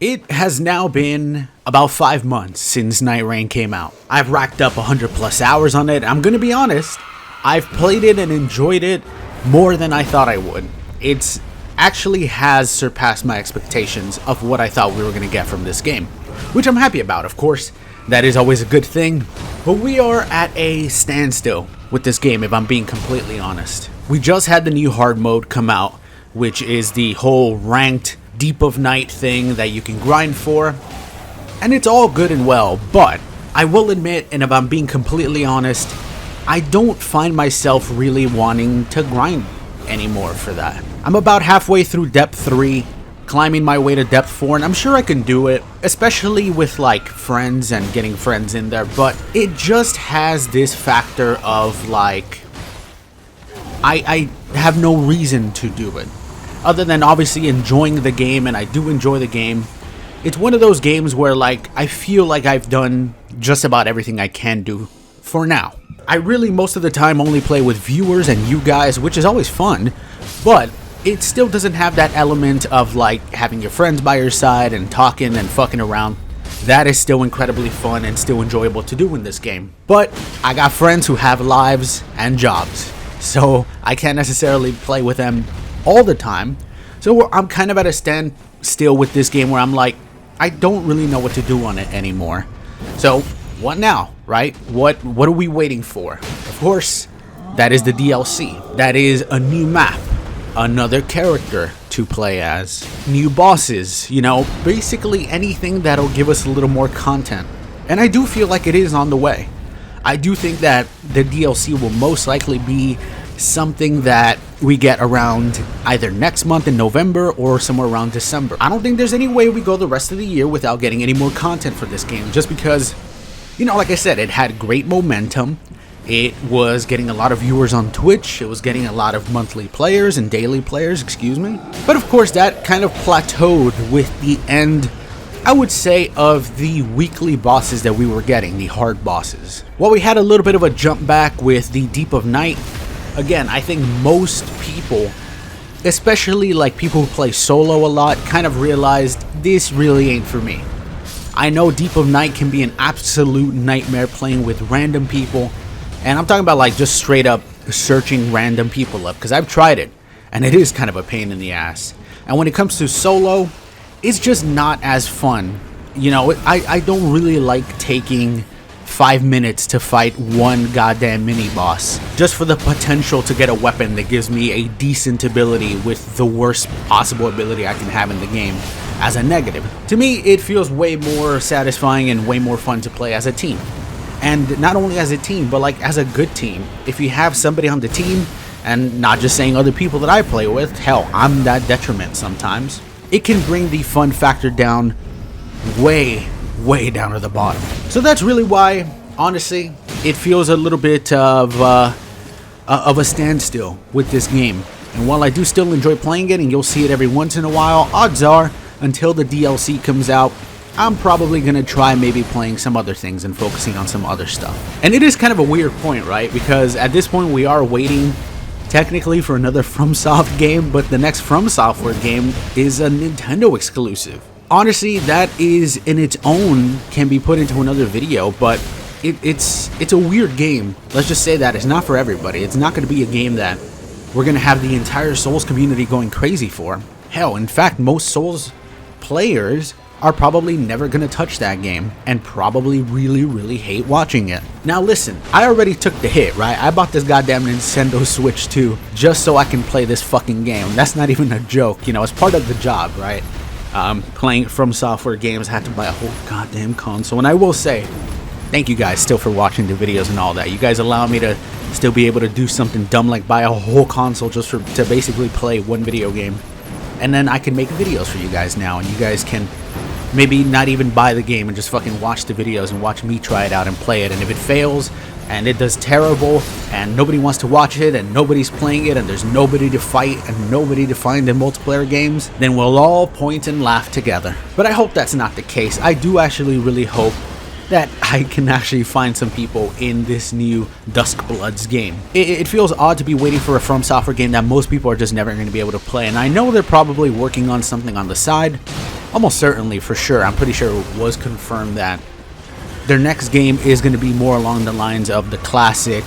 It has now been about 5 months since NIGHTREIGN came out. I've racked up 100 plus hours on it. I'm gonna be honest, I've played it and enjoyed it more than I thought I would. It's actually has surpassed my expectations of what I thought we were gonna get from this game, which I'm happy about, of course. That is always a good thing, but we are at a standstill with this game if I'm being completely honest. We just had the new hard mode come out, which is the whole ranked deep of night thing that you can grind for, and it's all good and well, but I will admit, and if I'm being completely honest, I don't find myself really wanting to grind anymore for that. I'm about halfway through depth 3, climbing my way to depth 4, and I'm sure I can do it, especially with like friends and getting friends in there, but it just has this factor of like I have no reason to do it other than obviously enjoying the game, and I do enjoy the game. It's one of those games where like I feel like I've done just about everything I can do for now. I really most of the time only play with viewers and you guys, which is always fun, but it still doesn't have that element of like having your friends by your side and talking and fucking around. That is still incredibly fun and still enjoyable to do in this game. But I got friends who have lives and jobs, so I can't necessarily play with them all the time. So I'm kind of at a standstill with this game where I'm like, I don't really know what to do on it anymore. So what now, right? What are we waiting for? Of course, that is the DLC. That is a new map, another character to play as, new bosses, you know, basically anything that'll give us a little more content. And I do feel like it is on the way. I do think that the DLC will most likely be something that we get around either next month in November or somewhere around December. I don't think there's any way we go the rest of the year without getting any more content for this game, just because, you know, like I said, it had great momentum. It was getting a lot of viewers on Twitch. It was getting a lot of monthly players and daily players, excuse me. But of course, that kind of plateaued with the end, I would say, of the weekly bosses that we were getting, the hard bosses. Well, we had a little bit of a jump back with the Deep of Night. Again, I think most people, especially like people who play solo a lot, kind of realized this really ain't for me. I know Deep of Night can be an absolute nightmare playing with random people, and I'm talking about like just straight up searching random people up, because I've tried it, and it is kind of a pain in the ass. And when it comes to solo, it's just not as fun. You know, I don't really like taking 5 minutes to fight one goddamn mini boss just for the potential to get a weapon that gives me a decent ability with the worst possible ability I can have in the game as a negative. To me, it feels way more satisfying and way more fun to play as a team. And not only as a team, but like as a good team. If you have somebody on the team, and not just saying other people that I play with, hell, I'm that detriment sometimes, it can bring the fun factor down way down to the bottom. So that's really why, honestly, it feels a little bit of a standstill with this game. And while I do still enjoy playing it, and you'll see it every once in a while, odds are, until the DLC comes out, I'm probably going to try maybe playing some other things and focusing on some other stuff. And it is kind of a weird point, right? Because at this point we are waiting technically for another FromSoft game, but the next From Software game is a Nintendo exclusive. Honestly, that is in its own can be put into another video, but it's a weird game. Let's just say that it's not for everybody. It's not going to be a game that we're going to have the entire Souls community going crazy for. Hell, in fact, most Souls players are probably never going to touch that game and probably really hate watching it. Now listen, I already took the hit, right? I bought this goddamn Nintendo Switch 2 just so I can play this fucking game. That's not even a joke, you know, it's part of the job, right? Playing From Software games, I had to buy a whole goddamn console. And I will say, thank you guys still for watching the videos and all that. You guys allow me to still be able to do something dumb like buy a whole console just to basically play one video game. And then I can make videos for you guys now, and you guys can maybe not even buy the game and just fucking watch the videos and watch me try it out and play it. And if it fails and it does terrible and nobody wants to watch it and nobody's playing it and there's nobody to fight and nobody to find in multiplayer games, then we'll all point and laugh together. But I hope that's not the case. I do actually really hope that I can actually find some people in this new Duskbloods game. It feels odd to be waiting for a From Software game that most people are just never going to be able to play, and I know they're probably working on something on the side, almost certainly, for sure, I'm pretty sure it was confirmed that their next game is going to be more along the lines of the classic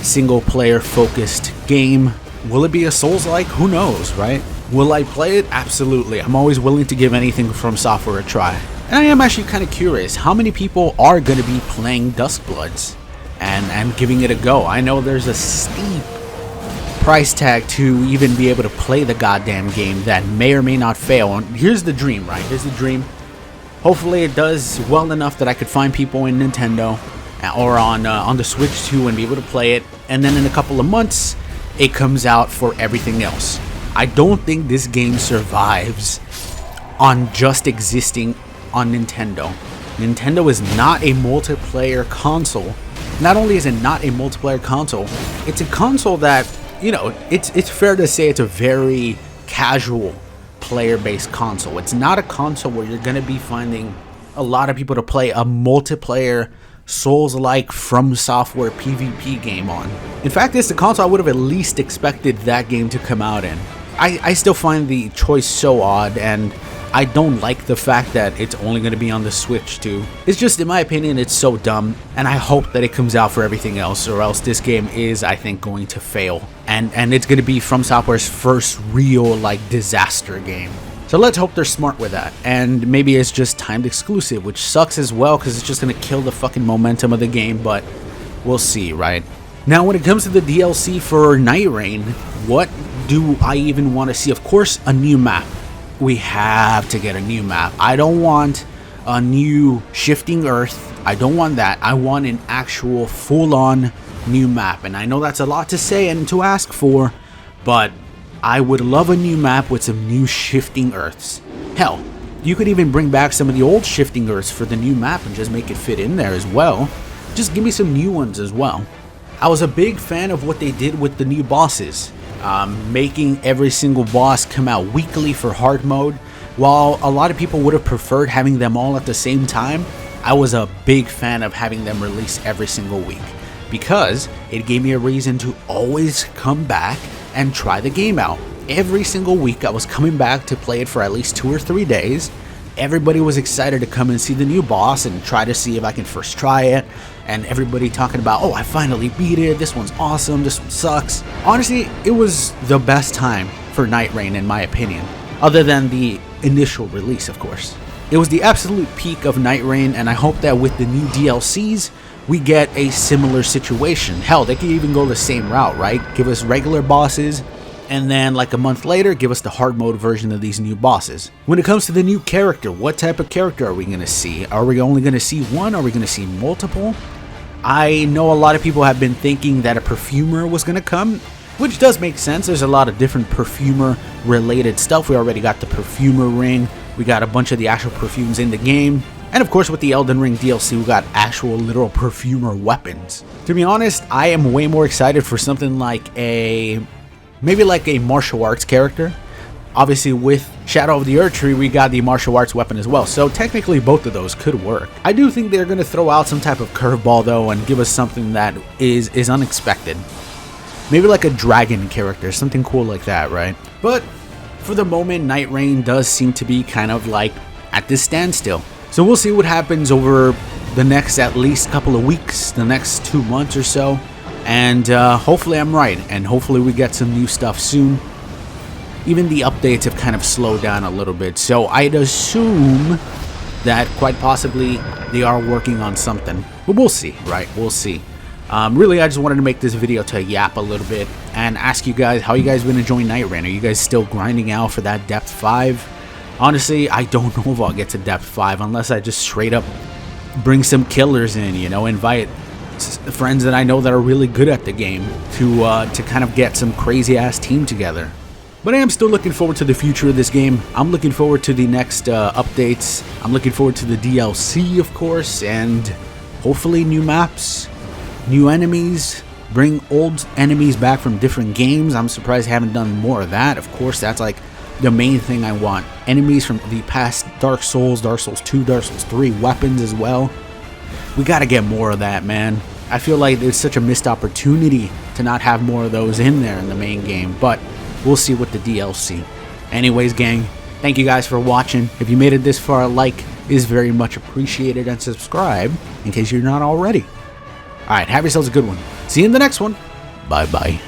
single player focused game. Will it be a Souls-like? Who knows, right? Will I play it? Absolutely. I'm always willing to give anything from Software a try. And I am actually kind of curious, how many people are going to be playing Duskbloods and giving it a go? I know there's a steep price tag to even be able to play the goddamn game that may or may not fail. And here's the dream, right? Here's the dream. Hopefully it does well enough that I could find people in Nintendo or on the Switch too and be able to play it. And then in a couple of months, it comes out for everything else. I don't think this game survives on just existing on Nintendo. Nintendo is not a multiplayer console. Not only is it not a multiplayer console, it's a console that, you know, it's fair to say it's a very casual player-based console. It's not a console where you're going to be finding a lot of people to play a multiplayer Souls-like From Software PvP game on. In fact, it's the console I would have at least expected that game to come out in. I still find the choice so odd, and I don't like the fact that it's only going to be on the Switch too. It's just, in my opinion, it's so dumb, and I hope that it comes out for everything else, or else this game is, I think, going to fail. And it's going to be From Software's first real, like, disaster game. So let's hope they're smart with that, and maybe it's just timed exclusive, which sucks as well, because it's just going to kill the fucking momentum of the game, but we'll see, right? Now, when it comes to the DLC for NIGHTREIGN, what do I even want to see? Of course, a new map. We have to get a new map. I don't want a new shifting earth. I don't want that. I want an actual full-on new map. And I know that's a lot to say and to ask for, but I would love a new map with some new shifting earths. Hell, you could even bring back some of the old shifting earths for the new map and just make it fit in there as well. Just give me some new ones as well. I was a big fan of what they did with the new bosses. Making every single boss come out weekly for hard mode. While a lot of people would have preferred having them all at the same time, I was a big fan of having them release every single week, because it gave me a reason to always come back and try the game out. Every single week I was coming back to play it for at least 2 or 3 days. Everybody was excited to come and see the new boss and try to see if I can first try it. And everybody talking about, oh, I finally beat it, this one's awesome, this one sucks. Honestly, it was the best time for NIGHTREIGN in my opinion, other than the initial release, of course. It was the absolute peak of NIGHTREIGN, and I hope that with the new DLCs, we get a similar situation. Hell, they could even go the same route, right? Give us regular bosses, and then like a month later, give us the hard mode version of these new bosses. When it comes to the new character, what type of character are we going to see? Are we only going to see one? Are we going to see multiple? I know a lot of people have been thinking that a perfumer was going to come, which does make sense. There's a lot of different perfumer related stuff. We already got the perfumer ring. We got a bunch of the actual perfumes in the game. And of course with the Elden Ring DLC, we got actual literal perfumer weapons. To be honest, I am way more excited for something like maybe like a martial arts character. Obviously with Shadow of the Erdtree, we got the martial arts weapon as well, so technically both of those could work. I do think they're going to throw out some type of curveball though and give us something that is unexpected. Maybe like a dragon character, something cool like that, right? But for the moment, NIGHTREIGN does seem to be kind of like at this standstill. So we'll see what happens over the next at least couple of weeks, the next 2 months or so. And hopefully I'm right, and hopefully we get some new stuff soon. Even the updates have kind of slowed down a little bit, so I'd assume that quite possibly they are working on something. But we'll see, right? We'll see. Really, I just wanted to make this video to yap a little bit and ask you guys how you guys been enjoying NIGHTREIGN. Are you guys still grinding out for that depth 5? Honestly, I don't know if I'll get to depth 5 unless I just straight up bring some killers in, you know, invite friends that I know that are really good at the game to kind of get some crazy ass team together. But I am still looking forward to the future of this game. I'm looking forward to the next updates. I'm looking forward to the DLC, of course, and hopefully new maps, new enemies, bring old enemies back from different games. I'm surprised I haven't done more of that. Of course, that's like the main thing I want. Enemies from the past Dark Souls, Dark Souls 2, Dark Souls 3, weapons as well. We gotta get more of that, man. I feel like there's such a missed opportunity to not have more of those in there in the main game, but we'll see with the DLC. Anyways, gang, Thank you guys for watching. If you made it this far, a like is very much appreciated, and subscribe in case you're not already. Alright, have yourselves a good one. See you in the next one. Bye-bye.